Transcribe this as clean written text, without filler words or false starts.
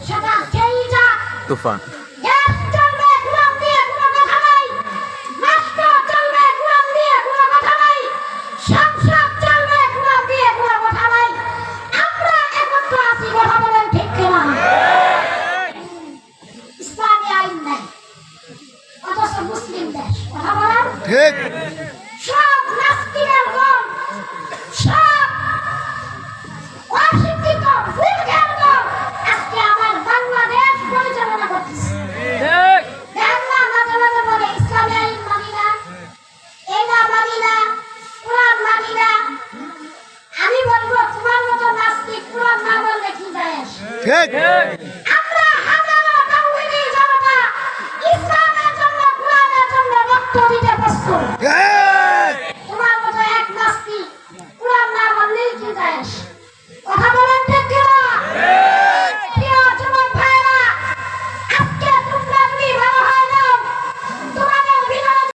সেটা যেই যাক, তুফান দেশ চলবে গোলাম দিয়ে কোনো কথা নাই, রাষ্ট্র চলবে গোলাম দিয়ে কোনো কথা নাই, সংসদ চলবে গোলাম দিয়ে কোনো কথা নাই। আমরা একত্র আছি, কথা বলেন ঠিক কিনা? ইসলামী আইন নাই, অথচ মুসলিম দেশ, কথা বলেন ঠিক। সব নাস্তিকের দল, সব অশিক্ষিত মূর্খের দল আজকে আমার বাংলাদেশ পরিচালনা করতেছে। দেখলাম মাঝে মাঝে বলে ইসলামী আইন মানি না, এটা মানি না, কোরআন মানি না। আমি বলবো তোমার মতো নাস্তিক কোরআন না বললে কি যায় আসে? ঠিক। আমরা হাজারো তাওহীদি জনতা ইসলামের জন্য, কোরআনের জন্য রক্ত দিতে প্রস্তুত।